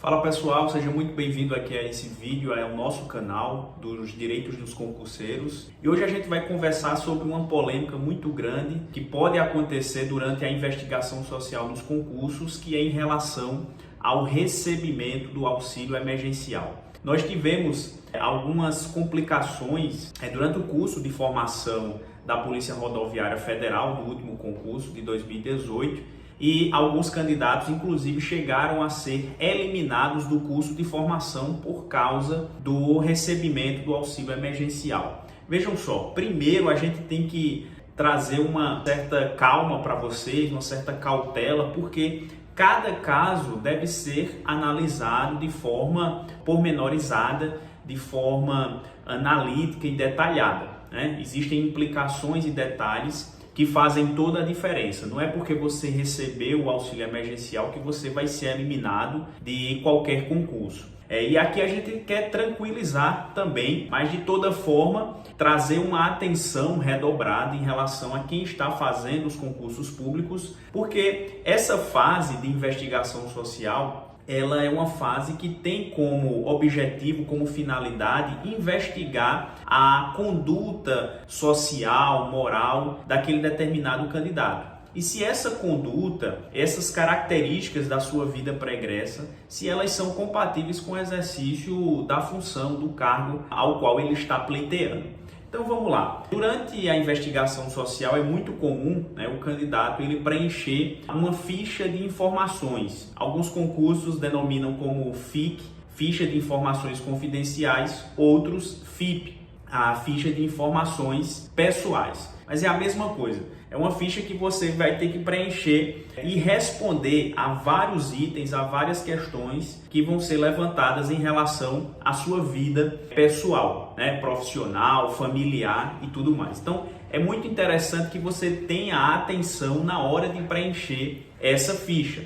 Fala pessoal, seja muito bem-vindo aqui a esse vídeo, é o nosso canal dos direitos dos concurseiros. E hoje a gente vai conversar sobre uma polêmica muito grande que pode acontecer durante a investigação social nos concursos, que é em relação ao recebimento do auxílio emergencial. Nós tivemos algumas complicações durante o curso de formação da Polícia Rodoviária Federal, do último concurso de 2018, e alguns candidatos, inclusive, chegaram a ser eliminados do curso de formação por causa do recebimento do auxílio emergencial. Vejam só, primeiro a gente tem que trazer uma certa calma para vocês, uma certa cautela, porque cada caso deve ser analisado de forma pormenorizada, de forma analítica e detalhada, né? Existem implicações e detalhes que fazem toda a diferença. Não é porque você recebeu o auxílio emergencial que você vai ser eliminado de qualquer concurso. E aqui a gente quer tranquilizar também, mas de toda forma trazer uma atenção redobrada em relação a quem está fazendo os concursos públicos, porque essa fase de investigação social ela é uma fase que tem como objetivo, como finalidade, investigar a conduta social, moral daquele determinado candidato. E se essa conduta, essas características da sua vida pregressa, se elas são compatíveis com o exercício da função, do cargo ao qual ele está pleiteando. Então vamos lá. Durante a investigação social é muito comum, o candidato ele preencher uma ficha de informações. Alguns concursos denominam como FIC, ficha de informações confidenciais, outros FIP, a ficha de informações pessoais. Mas é a mesma coisa. É uma ficha que você vai ter que preencher e responder a vários itens, a várias questões que vão ser levantadas em relação à sua vida pessoal, profissional, familiar e tudo mais. Então, é muito interessante que você tenha atenção na hora de preencher essa ficha.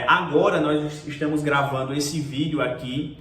Agora nós estamos gravando esse vídeo aqui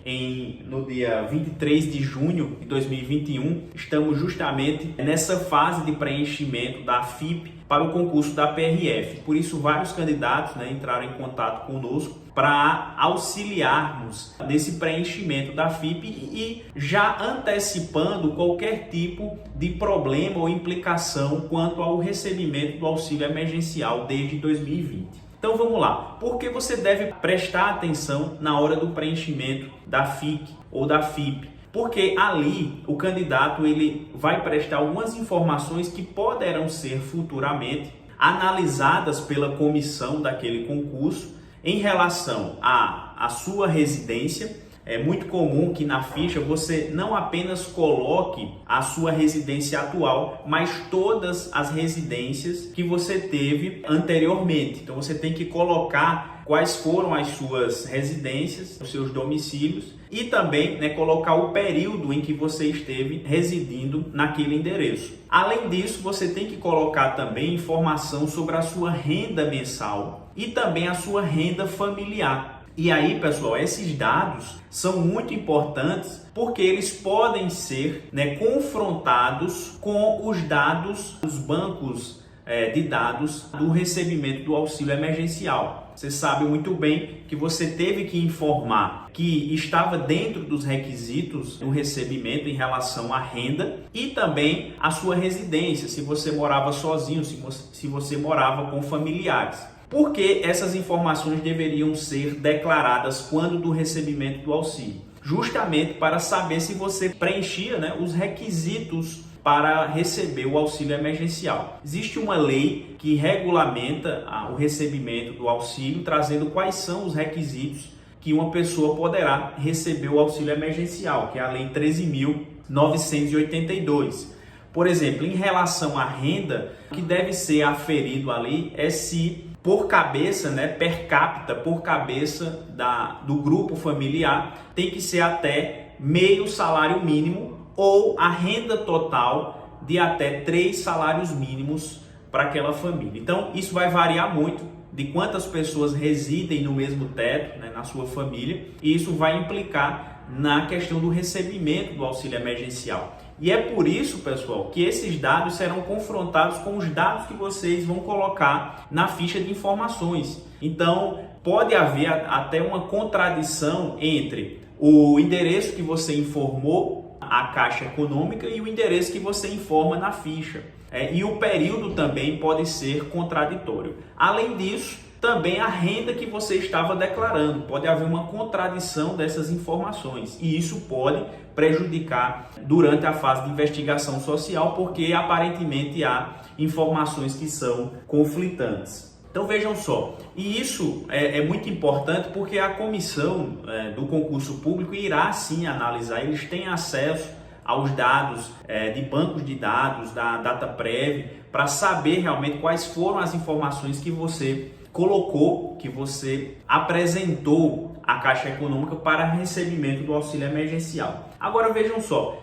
no dia 23 de junho de 2021. Estamos justamente nessa fase de preenchimento da FIP para o concurso da PRF. Por isso, vários candidatos entraram em contato conosco para auxiliarmos nesse preenchimento da FIP e já antecipando qualquer tipo de problema ou implicação quanto ao recebimento do auxílio emergencial desde 2020. Então vamos lá, por que você deve prestar atenção na hora do preenchimento da FIC ou da FIP? Porque ali o candidato ele vai prestar algumas informações que poderão ser futuramente analisadas pela comissão daquele concurso em relação à sua residência. É muito comum que na ficha você não apenas coloque a sua residência atual, mas todas as residências que você teve anteriormente. Então você tem que colocar quais foram as suas residências, os seus domicílios e também colocar o período em que você esteve residindo naquele endereço. Além disso, você tem que colocar também informação sobre a sua renda mensal e também a sua renda familiar. E aí, pessoal, esses dados são muito importantes porque eles podem ser confrontados com os dados dos bancos de dados do recebimento do auxílio emergencial. Você sabe muito bem que você teve que informar que estava dentro dos requisitos do recebimento em relação à renda e também a sua residência, se você morava sozinho, se você morava com familiares. Por que essas informações deveriam ser declaradas quando do recebimento do auxílio? Justamente para saber se você preenchia os requisitos para receber o auxílio emergencial. Existe uma lei que regulamenta o recebimento do auxílio, trazendo quais são os requisitos que uma pessoa poderá receber o auxílio emergencial, que é a Lei 13.982. Por exemplo, em relação à renda, o que deve ser aferido ali é se por cabeça, per capita, por cabeça do grupo familiar, tem que ser até meio salário mínimo ou a renda total de até 3 salários mínimos para aquela família. Então, isso vai variar muito de quantas pessoas residem no mesmo teto, na sua família, e isso vai implicar na questão do recebimento do auxílio emergencial. E é por isso, pessoal, que esses dados serão confrontados com os dados que vocês vão colocar na ficha de informações. Então, pode haver até uma contradição entre o endereço que você informou à Caixa Econômica e o endereço que você informa na ficha. E o período também pode ser contraditório. Além disso, também a renda que você estava declarando. Pode haver uma contradição dessas informações e isso pode prejudicar durante a fase de investigação social, porque aparentemente há informações que são conflitantes. Então vejam só, e isso é muito importante porque a comissão do concurso público irá sim analisar, eles têm acesso aos dados de bancos de dados da Dataprev para saber realmente quais foram as informações que você colocou, que você apresentou à Caixa Econômica para recebimento do auxílio emergencial. Agora vejam só,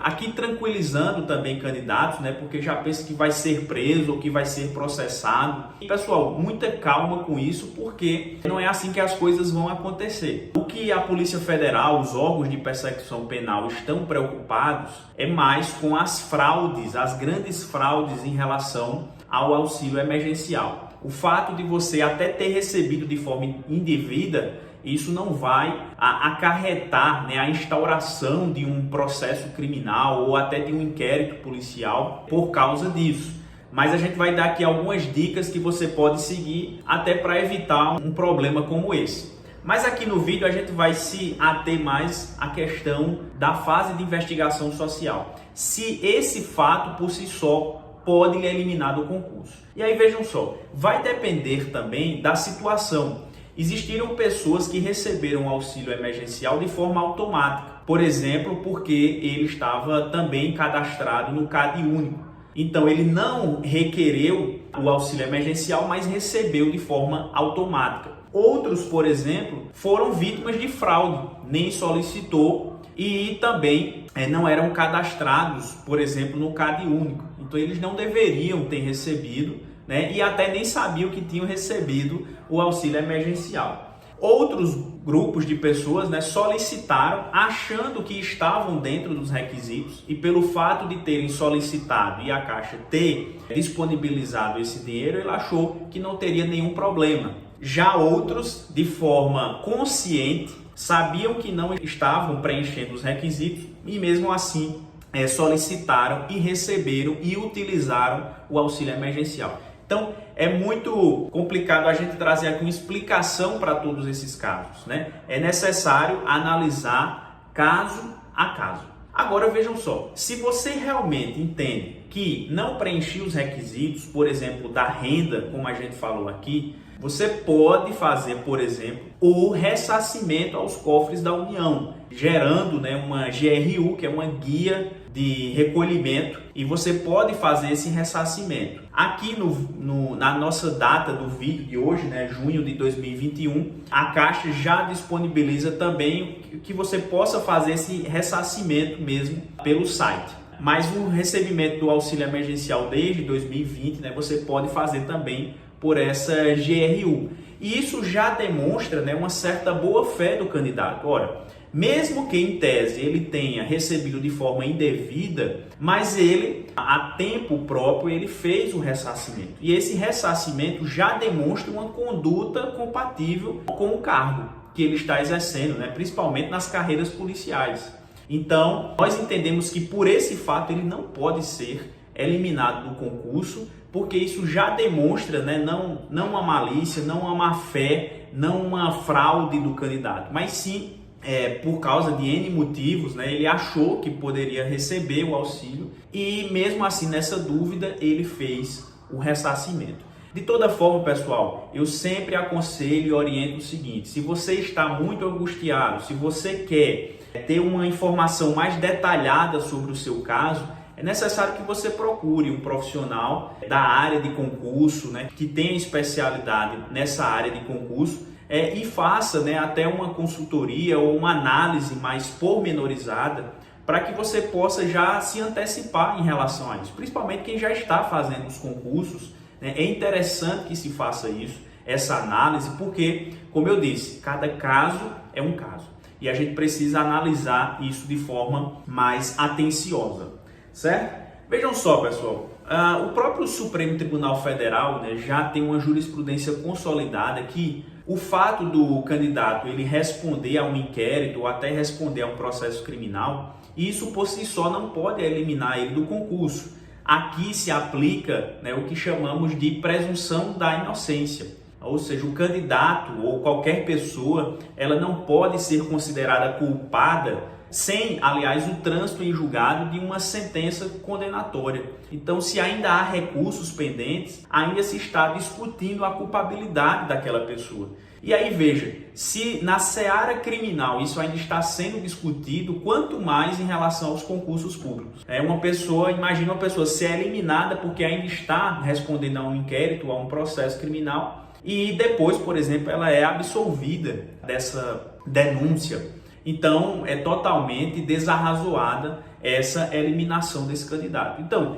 aqui tranquilizando também candidatos, porque já pensa que vai ser preso ou que vai ser processado. E, pessoal, muita calma com isso, porque não é assim que as coisas vão acontecer. O que a Polícia Federal, os órgãos de persecução penal estão preocupados é mais com as fraudes, as grandes fraudes em relação ao auxílio emergencial. O fato de você até ter recebido de forma indevida, isso não vai acarretar a instauração de um processo criminal ou até de um inquérito policial por causa disso. Mas a gente vai dar aqui algumas dicas que você pode seguir até para evitar um problema como esse. Mas aqui no vídeo a gente vai se ater mais à questão da fase de investigação social. Se esse fato por si só pode lhe eliminar do concurso. E aí vejam só, vai depender também da situação. Existiram pessoas que receberam o auxílio emergencial de forma automática, por exemplo, porque ele estava também cadastrado no CadÚnico. Então ele não requereu o auxílio emergencial, mas recebeu de forma automática. Outros, por exemplo, foram vítimas de fraude, nem solicitou e também não eram cadastrados, por exemplo, no CadÚnico. Então eles não deveriam ter recebido, e até nem sabiam que tinham recebido o auxílio emergencial. Outros grupos de pessoas solicitaram achando que estavam dentro dos requisitos e pelo fato de terem solicitado e a Caixa ter disponibilizado esse dinheiro, ele achou que não teria nenhum problema. Já outros, de forma consciente, sabiam que não estavam preenchendo os requisitos e mesmo assim solicitaram e receberam e utilizaram o auxílio emergencial. Então é muito complicado a gente trazer aqui uma explicação para todos esses casos, É necessário analisar caso a caso. Agora vejam só, se você realmente entende que não preencheu os requisitos, por exemplo, da renda, como a gente falou aqui, você pode fazer, por exemplo, o ressarcimento aos cofres da União, gerando uma GRU, que é uma guia de recolhimento, e você pode fazer esse ressarcimento. Aqui na nossa data do vídeo de hoje, junho de 2021, a Caixa já disponibiliza também que você possa fazer esse ressarcimento mesmo pelo site. Mas o recebimento do auxílio emergencial desde 2020, você pode fazer também por essa GRU. E isso já demonstra uma certa boa-fé do candidato. Ora, mesmo que em tese ele tenha recebido de forma indevida, mas ele, a tempo próprio, ele fez o ressarcimento. E esse ressarcimento já demonstra uma conduta compatível com o cargo que ele está exercendo, principalmente nas carreiras policiais. Então, nós entendemos que por esse fato ele não pode ser eliminado do concurso, porque isso já demonstra não uma malícia, não uma má fé, não uma fraude do candidato, mas sim por causa de N motivos, ele achou que poderia receber o auxílio e mesmo assim nessa dúvida ele fez o ressarcimento. De toda forma, pessoal, eu sempre aconselho e oriento o seguinte: se você está muito angustiado, se você quer ter uma informação mais detalhada sobre o seu caso, é necessário que você procure um profissional da área de concurso, que tenha especialidade nessa área de concurso e faça até uma consultoria ou uma análise mais pormenorizada para que você possa já se antecipar em relação a isso. Principalmente quem já está fazendo os concursos, é interessante que se faça isso, essa análise, porque, como eu disse, cada caso é um caso e a gente precisa analisar isso de forma mais atenciosa. Certo? Vejam só, pessoal, o próprio Supremo Tribunal Federal já tem uma jurisprudência consolidada que O fato do candidato ele responder a um inquérito ou até responder a um processo criminal, isso por si só não pode eliminar ele do concurso. Aqui se aplica, né, o que chamamos de presunção da inocência. Ou seja, o candidato ou qualquer pessoa, ela não pode ser considerada culpada sem, aliás, o trânsito em julgado de uma sentença condenatória. Então, se ainda há recursos pendentes, ainda se está discutindo a culpabilidade daquela pessoa. E aí veja, se na seara criminal isso ainda está sendo discutido, quanto mais em relação aos concursos públicos. Imagina uma pessoa ser eliminada porque ainda está respondendo a um inquérito, a um processo criminal, e depois, por exemplo, ela é absolvida dessa denúncia. Então, é totalmente desarrazoada essa eliminação desse candidato. Então,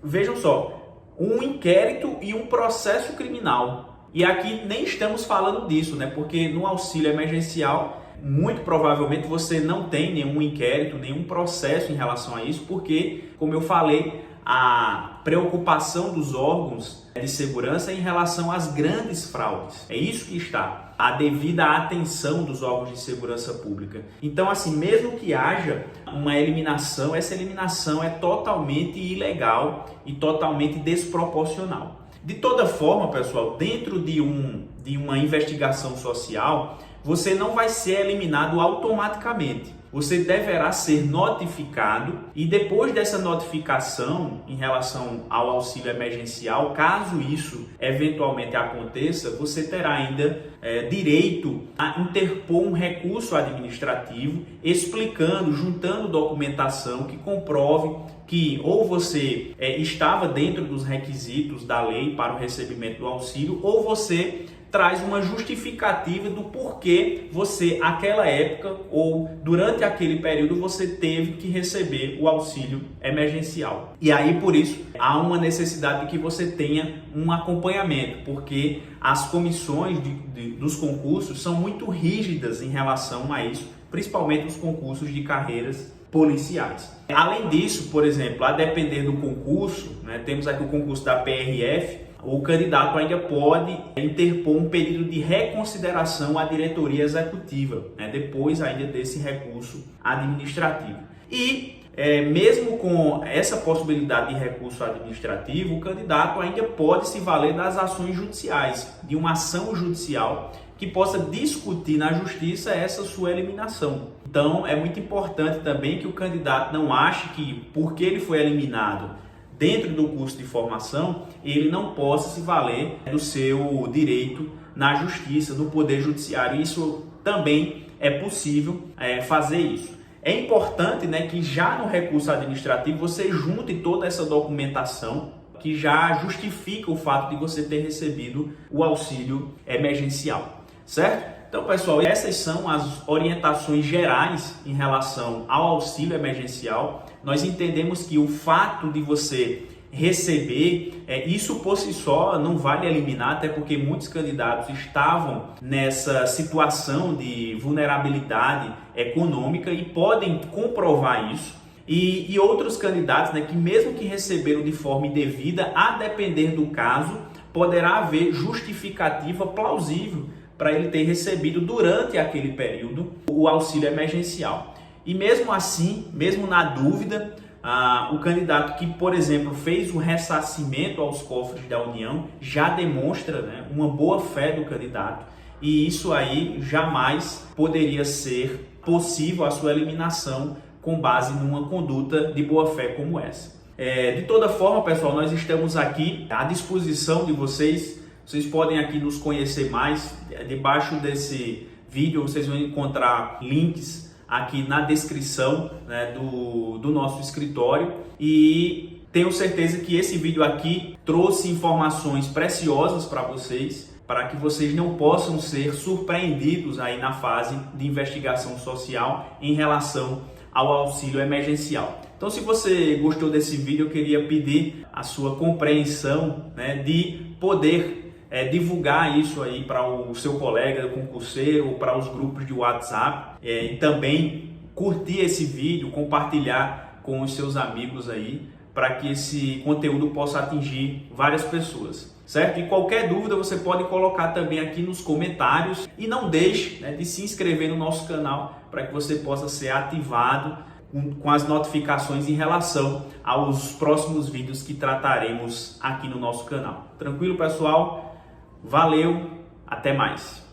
vejam só, um inquérito e um processo criminal. E aqui nem estamos falando disso, né? Porque no auxílio emergencial, muito provavelmente você não tem nenhum inquérito, nenhum processo em relação a isso, porque, como eu falei, a preocupação dos órgãos de segurança em relação às grandes fraudes. É isso que está. A devida atenção dos órgãos de segurança pública. Então, assim, mesmo que haja uma eliminação, essa eliminação é totalmente ilegal e totalmente desproporcional. De toda forma, pessoal, dentro de uma investigação social, você não vai ser eliminado automaticamente. Você deverá ser notificado e depois dessa notificação em relação ao auxílio emergencial, caso isso eventualmente aconteça, você terá ainda direito a interpor um recurso administrativo explicando, juntando documentação que comprove que ou você estava dentro dos requisitos da lei para o recebimento do auxílio ou você traz uma justificativa do porquê você, naquela época ou durante aquele período, você teve que receber o auxílio emergencial. E aí, por isso, há uma necessidade de que você tenha um acompanhamento, porque as comissões dos concursos são muito rígidas em relação a isso, principalmente os concursos de carreiras policiais. Além disso, por exemplo, a depender do concurso, né, temos aqui o concurso da PRF, o candidato ainda pode interpor um pedido de reconsideração à diretoria executiva, né, depois ainda desse recurso administrativo. E mesmo com essa possibilidade de recurso administrativo, o candidato ainda pode se valer das ações judiciais, de uma ação judicial que possa discutir na justiça essa sua eliminação. Então, é muito importante também que o candidato não ache que, porque ele foi eliminado dentro do curso de formação, ele não possa se valer do seu direito na justiça, no poder judiciário. Isso também é possível fazer isso. É importante, né, que já no recurso administrativo você junte toda essa documentação que já justifica o fato de você ter recebido o auxílio emergencial, certo? Então, pessoal, essas são as orientações gerais em relação ao auxílio emergencial. Nós entendemos que o fato de você receber, isso por si só não vai eliminar, até porque muitos candidatos estavam nessa situação de vulnerabilidade econômica e podem comprovar isso. E outros candidatos, né, que mesmo que receberam de forma indevida, a depender do caso, poderá haver justificativa plausível para ele ter recebido durante aquele período o auxílio emergencial. E mesmo assim, mesmo na dúvida, o candidato que, por exemplo, fez um ressarcimento aos cofres da União já demonstra, né, uma boa fé do candidato, e isso aí jamais poderia ser possível a sua eliminação com base numa conduta de boa fé como essa. De toda forma, pessoal, nós estamos aqui à disposição de vocês. Vocês podem aqui nos conhecer mais. Debaixo desse vídeo vocês vão encontrar links aqui na descrição, né, do nosso escritório, e tenho certeza que esse vídeo aqui trouxe informações preciosas para vocês, para que vocês não possam ser surpreendidos aí na fase de investigação social em relação ao auxílio emergencial. Então, se você gostou desse vídeo, eu queria pedir a sua compreensão, né, de poder divulgar isso aí para o seu colega concurseiro, para os grupos de WhatsApp, e também curtir esse vídeo, compartilhar com os seus amigos aí, para que esse conteúdo possa atingir várias pessoas, certo? E qualquer dúvida você pode colocar também aqui nos comentários e não deixe, né, de se inscrever no nosso canal para que você possa ser ativado com as notificações em relação aos próximos vídeos que trataremos aqui no nosso canal. Tranquilo, pessoal? Valeu, até mais!